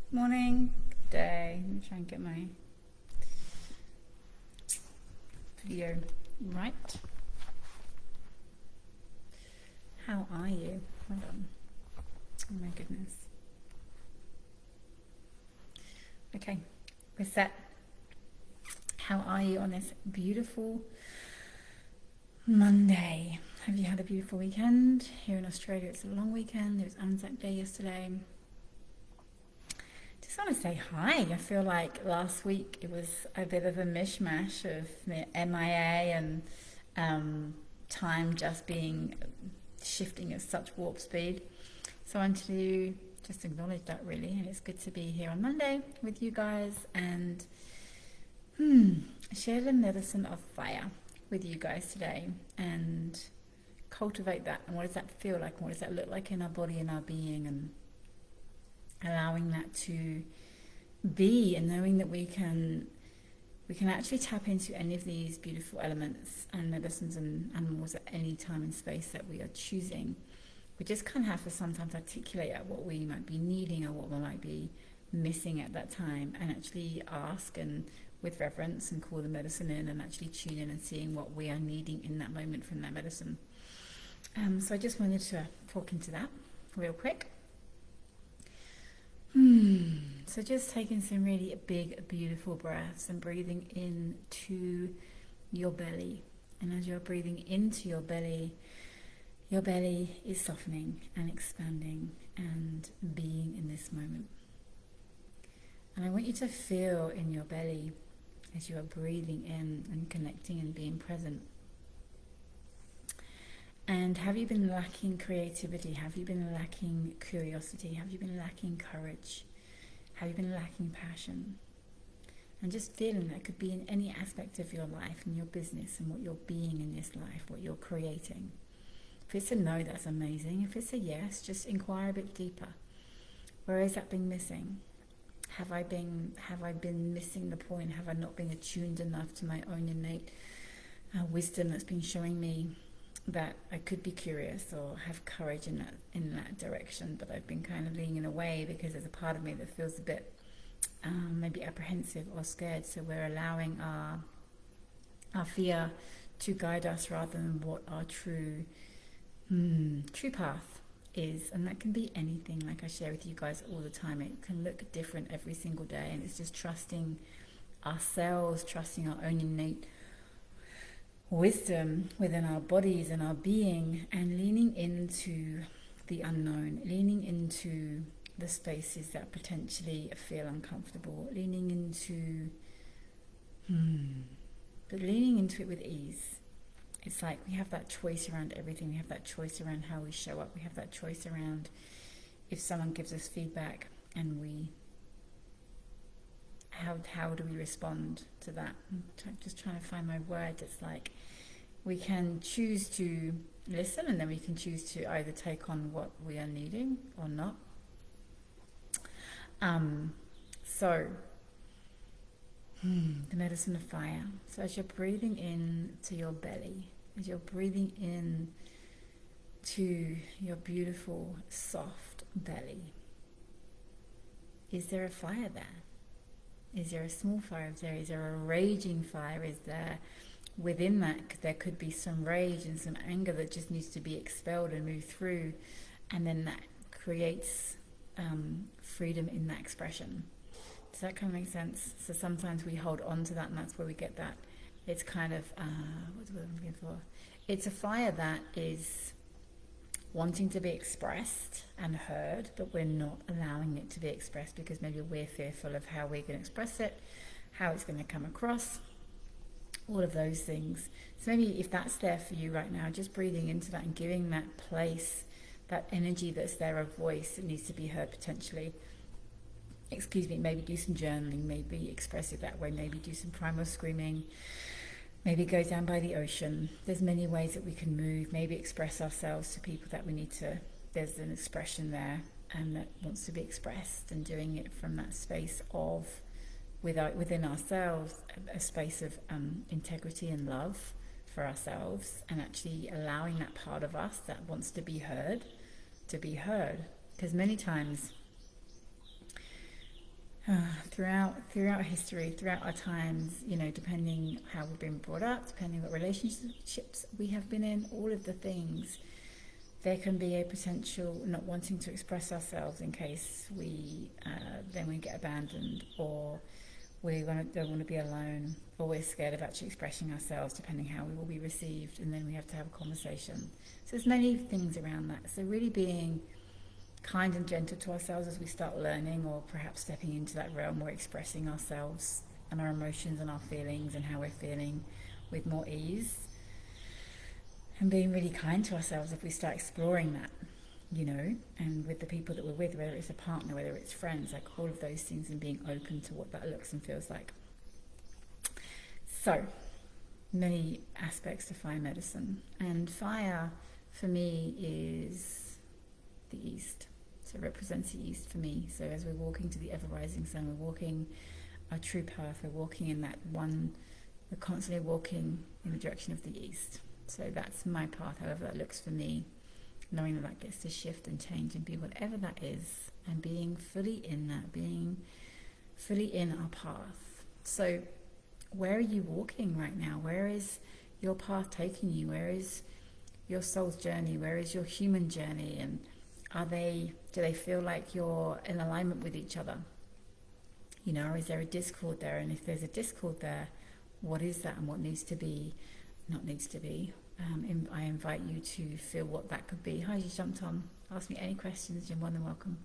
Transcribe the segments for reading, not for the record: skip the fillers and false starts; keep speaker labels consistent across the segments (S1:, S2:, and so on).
S1: Morning, day. Let me try and get my video right. How are you? Hold on. Oh my goodness. Okay, we're set. How are you on this beautiful Monday? Have you had a beautiful weekend? Here in Australia, it's a long weekend. There was Anzac Day yesterday. Just want to say hi. I feel like last week it was a bit of a mishmash of MIA and time just being shifting at such warp speed. So I want to just acknowledge that really, and it's good to be here on Monday with you guys and share the medicine of fire with you guys today and cultivate that. And what does that feel like? What does that look like in our body and our being, and allowing that to be, and knowing that we can actually tap into any of these beautiful elements and medicines and animals at any time and space that we are choosing. We just kind of have to sometimes articulate out what we might be needing or what we might be missing at that time, and actually ask and with reverence and call the medicine in and actually tune in and seeing what we are needing in that moment from that medicine. So I just wanted to talk into that real quick. So just taking some really big, beautiful breaths and breathing into your belly. And as you're breathing into your belly is softening and expanding and being in this moment. And I want you to feel in your belly as you are breathing in and connecting and being present. And have you been lacking creativity? Have you been lacking curiosity? Have you been lacking courage? Have you been lacking passion? And just feeling that could be in any aspect of your life, in your business, and what you're being in this life, what you're creating. If it's a no, that's amazing. If it's a yes, just inquire a bit deeper. Where has that been missing? Have I been missing the point? Have I not been attuned enough to my own innate wisdom that's been showing me that I could be curious or have courage in that direction, but I've been kind of leaning away because there's a part of me that feels a bit maybe apprehensive or scared. So we're allowing our fear to guide us rather than what our true path is. And that can be anything, like I share with you guys all the time. It can look different every single day, and it's just trusting ourselves, trusting our own innate wisdom within our bodies and our being, and leaning into the unknown, leaning into the spaces that potentially feel uncomfortable, leaning into but leaning into it with ease. It's like we have that choice around everything. We have that choice around how we show up. We have that choice around if someone gives us feedback, and how do we respond to that? I'm just trying to find my words. It's like we can choose to listen, and then we can choose to either take on what we are needing or not. The medicine of fire. So as you're breathing in to your belly, as you're breathing in to your beautiful, soft belly, is there a fire there? Is there a small fire? Is there a raging fire? Is there, within that, there could be some rage and some anger that just needs to be expelled and moved through, and then that creates freedom in that expression. Does that kind of make sense? So sometimes we hold on to that, and that's where we get that. It's kind of, what's the word I'm looking for? It's a fire that is wanting to be expressed and heard, but we're not allowing it to be expressed because maybe we're fearful of how we're going to express it, how it's going to come across, all of those things. So maybe if that's there for you right now, just breathing into that and giving that place, that energy that's there, a voice that needs to be heard potentially. Maybe do some journaling, maybe express it that way, maybe do some primal screaming, maybe go down by the ocean. There's many ways that we can move, maybe express ourselves to people that we need to, there's an expression there and that wants to be expressed, and doing it from that space of within ourselves, a space of integrity and love for ourselves, and actually allowing that part of us that wants to be heard. Because many times throughout history, throughout our times, you know, depending how we've been brought up, depending what relationships we have been in, all of the things, there can be a potential not wanting to express ourselves in case we then we get abandoned, or we don't want to be alone, or we're scared of actually expressing ourselves, depending how we will be received, and then we have to have a conversation. So there's many things around that. So really being kind and gentle to ourselves as we start learning, or perhaps stepping into that realm where expressing ourselves and our emotions and our feelings and how we're feeling with more ease, and being really kind to ourselves if we start exploring that, you know, and with the people that we're with, whether it's a partner, whether it's friends, like all of those things, and being open to what that looks and feels like. So many aspects to fire medicine, and fire for me is the east. So it represents the east for me. So as we're walking to the ever-rising sun, we're walking our true path, we're walking in that one, we're constantly walking in the direction of the east. So that's my path, however that looks for me, knowing that that gets to shift and change and be whatever that is, and being fully in that, being fully in our path. So where are you walking right now? Where is your path taking you? Where is your soul's journey? Where is your human journey? And do they feel like you're in alignment with each other? You know, or is there a discord there? And if there's a discord there, what is that, and what needs to be, not needs to be? I invite you to feel what that could be. Hi, you jumped on. Ask me any questions, you're more than welcome.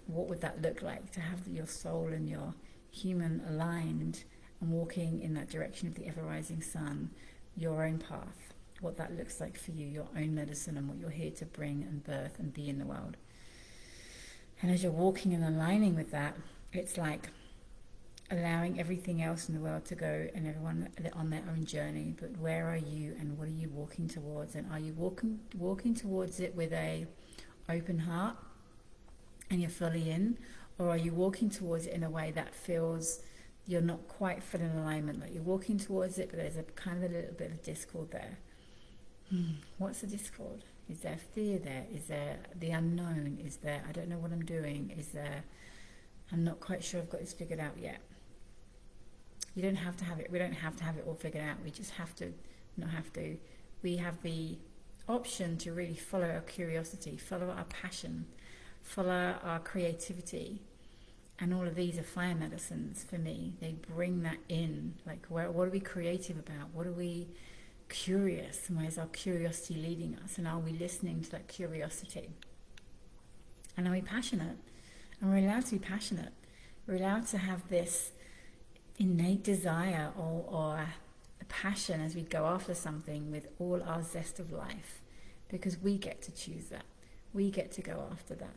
S1: What would that look like to have your soul and your human aligned and walking in that direction of the ever-rising sun, your own path? What that looks like for you, your own medicine, and what you're here to bring and birth and be in the world. And as you're walking and aligning with that, it's like allowing everything else in the world to go, and everyone on their own journey. But where are you, and what are you walking towards? And are you walking towards it with a open heart and you're fully in, or are you walking towards it in a way that feels you're not quite fully in alignment, like you're walking towards it, but there's a kind of a little bit of discord there? What's the discord? Is there fear there? Is there the unknown? Is there, I don't know what I'm doing? Is there, I'm not quite sure I've got this figured out yet? You don't have to have it. We don't have to have it all figured out. We just have to, not have to. We have the option to really follow our curiosity, follow our passion, follow our creativity. And all of these are fire medicines for me. They bring that in. Like, what are we creative about? What are we curious? And where's our curiosity leading us? And are we listening to that curiosity? And are we passionate? And we're allowed to be passionate. We're allowed to have this innate desire or a passion as we go after something with all our zest of life, because we get to choose that. We get to go after that.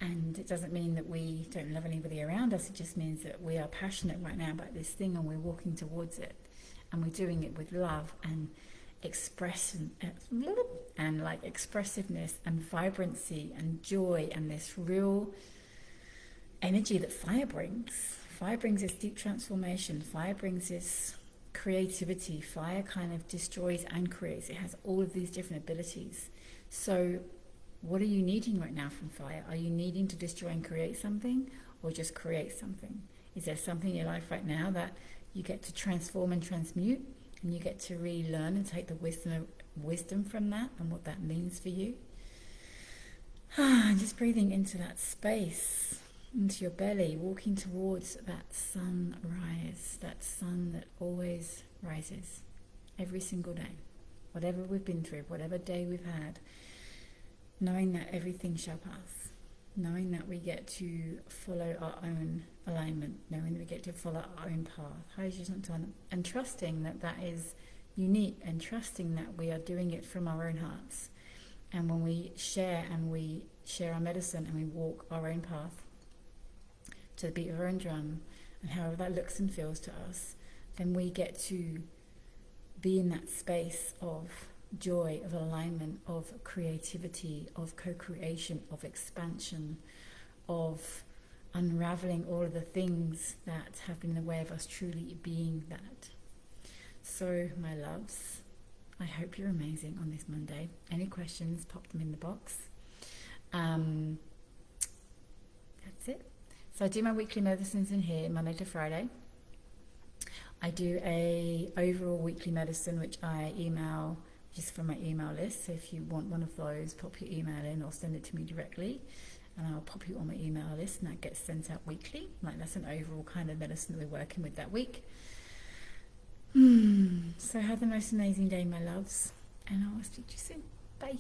S1: And it doesn't mean that we don't love anybody around us. It just means that we are passionate right now about this thing, and we're walking towards it, and we're doing it with love and expression and like expressiveness and vibrancy and joy, and this real energy that fire brings. Fire brings this deep transformation. Fire brings this creativity. Fire kind of destroys and creates. It has all of these different abilities. So what are you needing right now from fire? Are you needing to destroy and create something, or just create something? Is there something in your life right now that you get to transform and transmute, and you get to relearn and take the wisdom from that and what that means for you? And just breathing into that space, into your belly, walking towards that sunrise, that sun that always rises every single day, whatever we've been through, whatever day we've had, knowing that everything shall pass, knowing that we get to follow our own alignment, knowing that we get to follow our own path, and trusting that that is unique, and trusting that we are doing it from our own hearts. And when we share our medicine, and we walk our own path to the beat of our own drum, and however that looks and feels to us, then we get to be in that space of joy, of alignment, of creativity, of co-creation, of expansion, of unraveling all of the things that have been in the way of us truly being that. So, my loves, I hope you're amazing on this Monday. Any questions, pop them in the box. That's it. So I do my weekly medicines in here Monday to Friday. I do a overall weekly medicine which I email just from my email list. So if you want one of those, pop your email in or send it to me directly, and I'll pop you on my email list, and that gets sent out weekly. Like, that's an overall kind of medicine that we're working with that week. So have the most amazing day, my loves, and I'll speak to you soon. Bye.